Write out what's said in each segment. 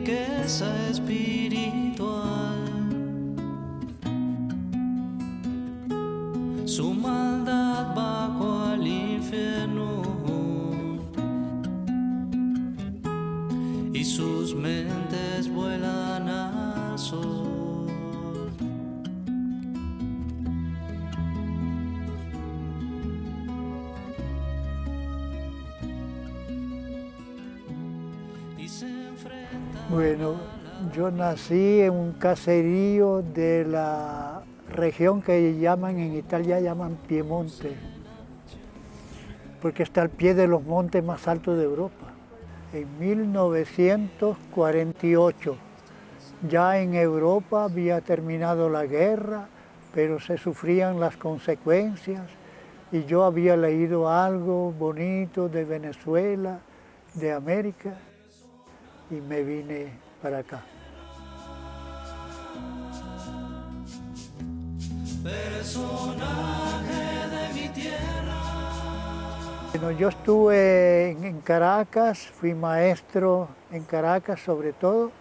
riqueza espiritual. Su maldad bajó al infierno y sus mentes vuelan al sol. Bueno, yo nací en un caserío de la región que llaman en Italia Piemonte, porque está al pie de los montes más altos de Europa. En 1948, ya en Europa había terminado la guerra, pero se sufrían las consecuencias y yo había leído algo bonito de Venezuela, de América, y me vine para acá. Personaje de mi tierra. Bueno, yo estuve en Caracas, fui maestro en Caracas sobre todo,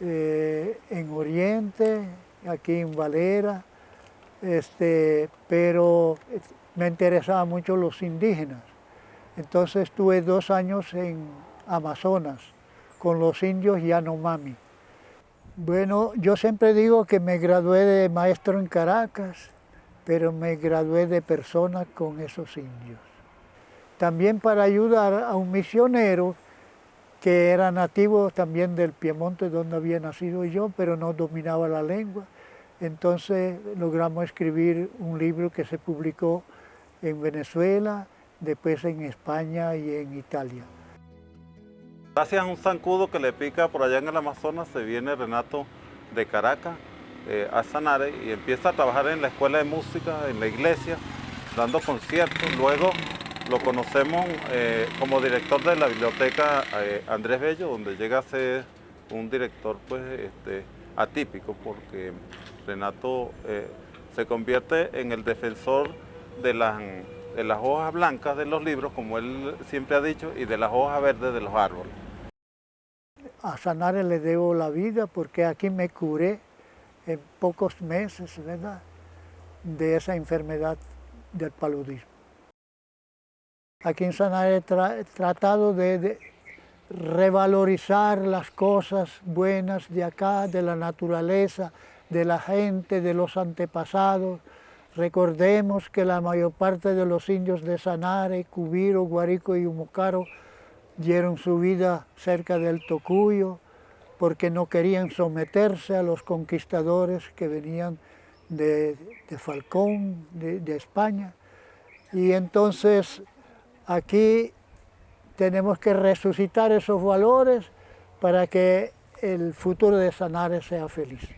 en Oriente, aquí en Valera, pero me interesaban mucho los indígenas. Entonces estuve 2 años en Amazonas con los indios Yanomami. Bueno, yo siempre digo que me gradué de maestro en Caracas, pero me gradué de persona con esos indios. También para ayudar a un misionero que era nativo también del Piemonte donde había nacido yo, pero no dominaba la lengua. Entonces logramos escribir un libro que se publicó en Venezuela, después en España y en Italia. Gracias a un zancudo que le pica por allá en el Amazonas, se viene Renato de Caracas a Sanare y empieza a trabajar en la escuela de música, en la iglesia, dando conciertos. Luego lo conocemos como director de la biblioteca Andrés Bello, donde llega a ser un director pues, atípico, porque Renato se convierte en el defensor de las hojas blancas de los libros, como él siempre ha dicho, y de las hojas verdes de los árboles. A Sanare le debo la vida porque aquí me curé en pocos meses, ¿verdad?, de esa enfermedad del paludismo. Aquí en Sanare he tratado de revalorizar las cosas buenas de acá, de la naturaleza, de la gente, de los antepasados. Recordemos que la mayor parte de los indios de Sanare, Cubiro, Guarico y Humocaro dieron su vida cerca del Tocuyo porque no querían someterse a los conquistadores que venían de Falcón, de España. Y entonces aquí tenemos que resucitar esos valores para que el futuro de Sanare sea feliz.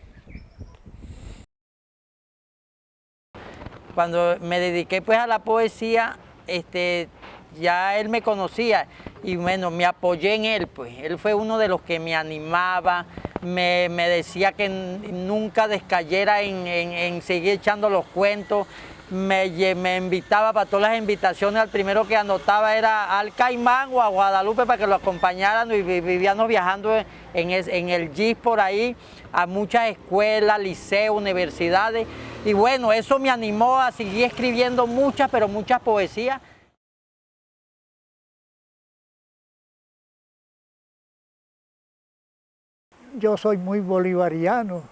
Cuando me dediqué pues a la poesía, ya él me conocía y bueno, me apoyé en él, pues. Él fue uno de los que me animaba, me decía que nunca descayera en seguir echando los cuentos. Me invitaba para todas las invitaciones, al primero que anotaba era al Caimán o a Guadalupe para que lo acompañaran y vivíamos viajando en el Jeep por ahí a muchas escuelas, liceos, universidades y bueno, eso me animó a seguir escribiendo muchas, pero muchas poesías. Yo soy muy bolivariano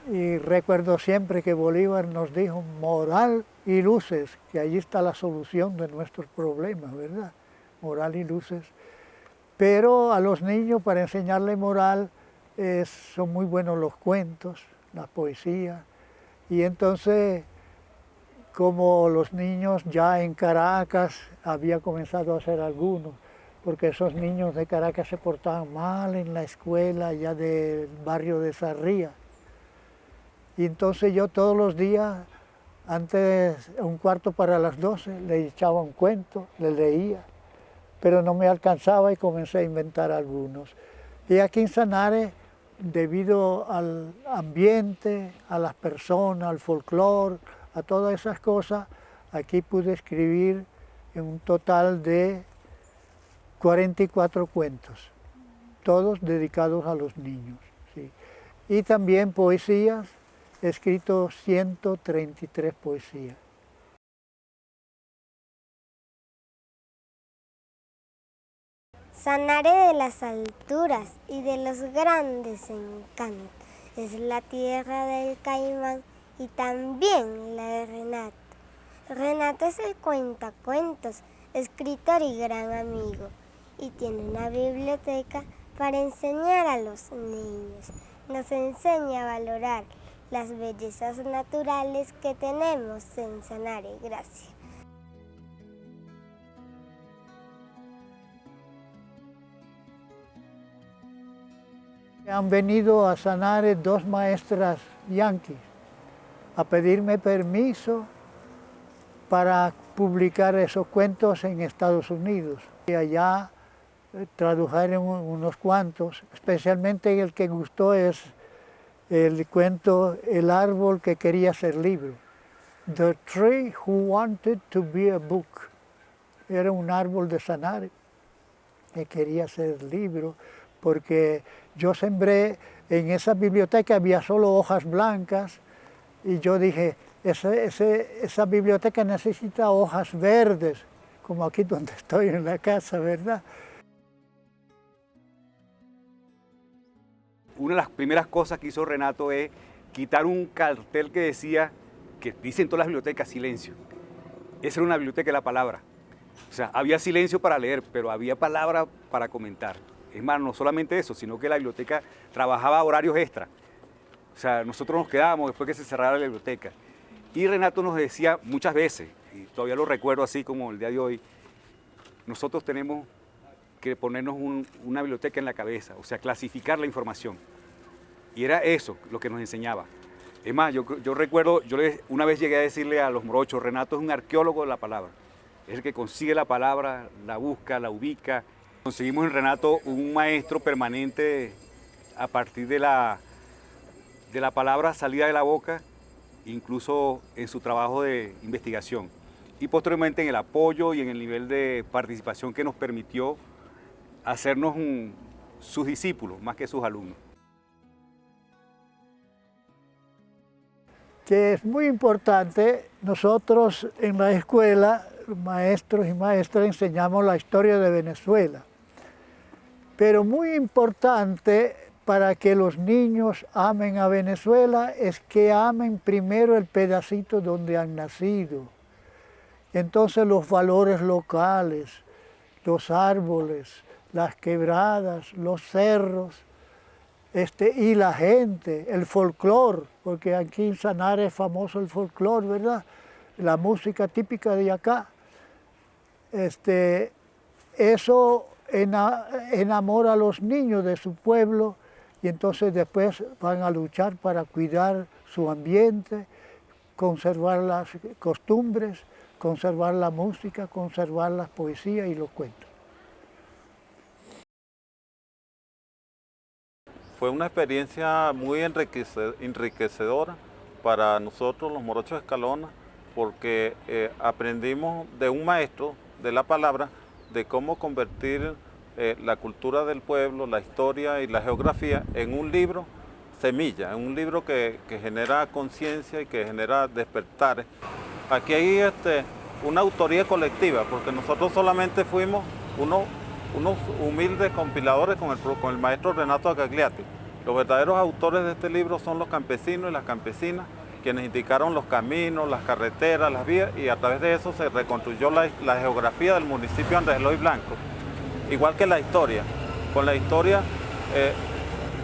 y recuerdo siempre que Bolívar nos dijo moral y luces, que allí está la solución de nuestros problemas, ¿verdad? Moral y luces. Pero a los niños para enseñarle moral son muy buenos los cuentos, la poesía. Y entonces, como los niños ya en Caracas había comenzado a hacer algunos, porque esos niños de Caracas se portaban mal en la escuela ya del barrio de Sarría. Y entonces yo todos los días, antes, 11:45, le echaba un cuento, le leía, pero no me alcanzaba y comencé a inventar algunos. Y aquí en Sanare, debido al ambiente, a las personas, al folclore, a todas esas cosas, aquí pude escribir en un total de 44 cuentos. todos dedicados a los niños. Sí. Y también poesías, he escrito 133 poesías. Sanare de las alturas y de los grandes encantos. Es la tierra del Caimán y también la de Renato. Renato es el cuentacuentos, escritor y gran amigo, y tiene una biblioteca para enseñar a los niños. Nos enseña a valorar las bellezas naturales que tenemos en Sanare. Gracias. Han venido a Sanare dos maestras yanquis a pedirme permiso para publicar esos cuentos en Estados Unidos. Y allá tradujeron unos cuantos, especialmente el que gustó es el cuento El árbol que quería ser libro. The tree who wanted to be a book. Era un árbol de Sanare que quería ser libro, porque yo sembré, en esa biblioteca había solo hojas blancas, y yo dije, esa biblioteca necesita hojas verdes, como aquí donde estoy en la casa, ¿verdad? Una de las primeras cosas que hizo Renato es quitar un cartel que decía, que dice en todas las bibliotecas, silencio. Esa era una biblioteca de la palabra. O sea, había silencio para leer, pero había palabra para comentar. Es más, no solamente eso, sino que la biblioteca trabajaba horarios extra. O sea, nosotros nos quedábamos después que se cerrara la biblioteca. Y Renato nos decía muchas veces, y todavía lo recuerdo así como el día de hoy, nosotros tenemos que ponernos una biblioteca en la cabeza, o sea, clasificar la información. Y era eso lo que nos enseñaba. Es más, yo recuerdo, una vez llegué a decirle a los morochos, Renato es un arqueólogo de la palabra. Es el que consigue la palabra, la busca, la ubica. Conseguimos en Renato un maestro permanente a partir de la palabra salida de la boca, incluso en su trabajo de investigación. Y posteriormente en el apoyo y en el nivel de participación que nos permitió hacernos sus discípulos, más que sus alumnos. Que es muy importante, nosotros en la escuela, maestros y maestras, enseñamos la historia de Venezuela. Pero muy importante para que los niños amen a Venezuela es que amen primero el pedacito donde han nacido. Entonces los valores locales, los árboles, las quebradas, los cerros, y la gente, el folclore, porque aquí en Sanare es famoso el folclore, ¿verdad? La música típica de acá. Eso enamora a los niños de su pueblo y entonces después van a luchar para cuidar su ambiente, conservar las costumbres, conservar la música, conservar las poesías y los cuentos. Fue una experiencia muy enriquecedora para nosotros, los morochos de Escalona, porque aprendimos de un maestro de la palabra de cómo convertir la cultura del pueblo, la historia y la geografía en un libro semilla, en un libro que genera conciencia y que genera despertares. Aquí hay una autoría colectiva, porque nosotros solamente fuimos unos humildes compiladores con el maestro Renato Agagliati. Los verdaderos autores de este libro son los campesinos y las campesinas, quienes indicaron los caminos, las carreteras, las vías, y a través de eso se reconstruyó la geografía del municipio de Andrés Eloy Blanco. Igual que la historia. Con la historia,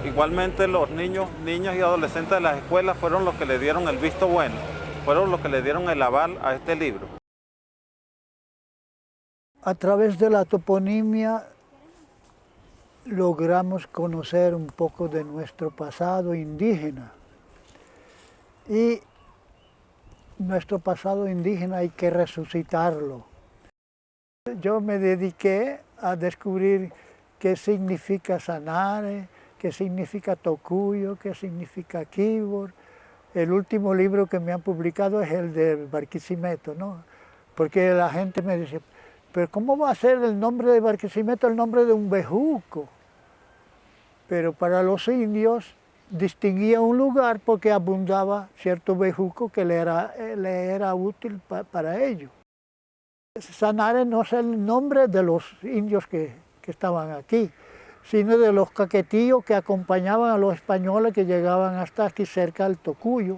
igualmente los niños y adolescentes de las escuelas fueron los que le dieron el visto bueno, fueron los que le dieron el aval a este libro. A través de la toponimia logramos conocer un poco de nuestro pasado indígena. Y nuestro pasado indígena hay que resucitarlo. Yo me dediqué a descubrir qué significa Sanare, qué significa Tocuyo, qué significa Quíbor. El último libro que me han publicado es el de Barquisimeto, ¿no? Porque la gente me dice, pero ¿cómo va a ser el nombre de Barquisimeto el nombre de un bejuco? pero para los indios distinguía un lugar porque abundaba cierto bejuco que le era útil para ellos. Sanare no es el nombre de los indios que estaban aquí, sino de los caquetillos que acompañaban a los españoles que llegaban hasta aquí cerca del Tocuyo.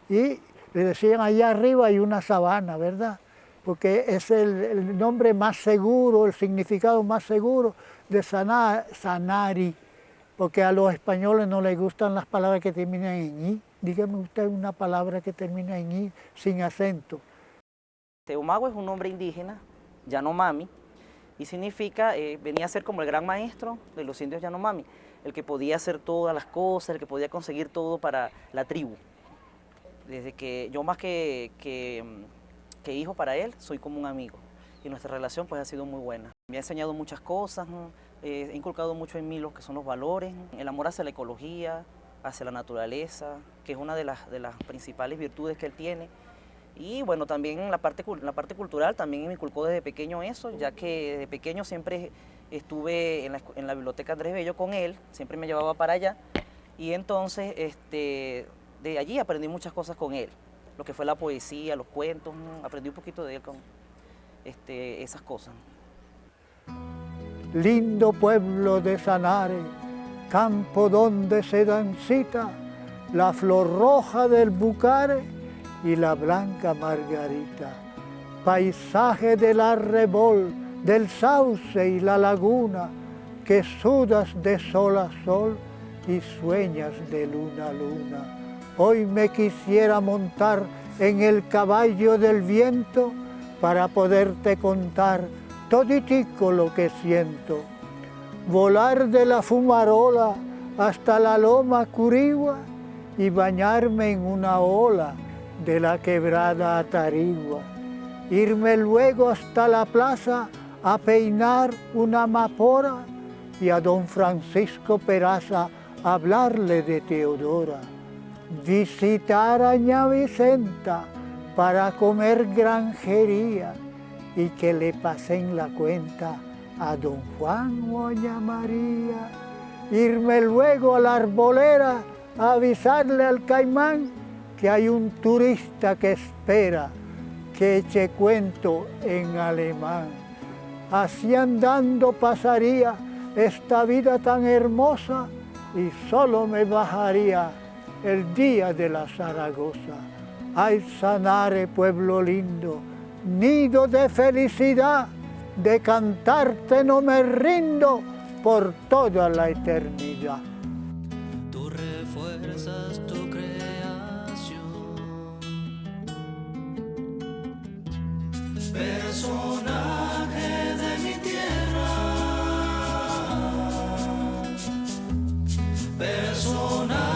Y le decían, allá arriba hay una sabana, ¿verdad? Porque es el nombre más seguro, el significado más seguro de Sanari, porque a los españoles no les gustan las palabras que terminan en i. Dígame usted una palabra que termina en i sin acento. Omago es un nombre indígena, Yanomami, y significa, venía a ser como el gran maestro de los indios Yanomami, el que podía hacer todas las cosas, el que podía conseguir todo para la tribu. Desde que yo más que hijo para él, soy como un amigo, y nuestra relación pues ha sido muy buena. Me ha enseñado muchas cosas, ¿no? He inculcado mucho en mí lo que son los valores, el amor hacia la ecología, hacia la naturaleza, que es una de las principales virtudes que él tiene. Y bueno, también en la parte cultural también me inculcó desde pequeño eso, ya que desde pequeño siempre estuve en la biblioteca Andrés Bello con él, siempre me llevaba para allá, y entonces de allí aprendí muchas cosas con él, lo que fue la poesía, los cuentos, aprendí un poquito de él con esas cosas. Lindo pueblo de Sanare, campo donde se dan cita la flor roja del bucare y la blanca margarita, paisaje del arrebol, del sauce y la laguna, que sudas de sol a sol y sueñas de luna a luna. Hoy me quisiera montar en el caballo del viento para poderte contar toditico lo que siento. Volar de la Fumarola hasta la loma Curigua y bañarme en una ola de la quebrada Atarigua. Irme luego hasta la plaza a peinar una amapora y a don Francisco Peraza hablarle de Teodora. Visitar a ña Vicenta para comer granjería y que le pasen la cuenta a don Juan o a doña María. Irme luego a la arbolera a avisarle al caimán que hay un turista que espera que eche cuento en alemán. Así andando pasaría esta vida tan hermosa y solo me bajaría el día de la Zaragoza. Ay, Sanare, pueblo lindo, nido de felicidad, de cantarte no me rindo por toda la eternidad. Tú refuerzas tu creación, personaje de mi tierra, personaje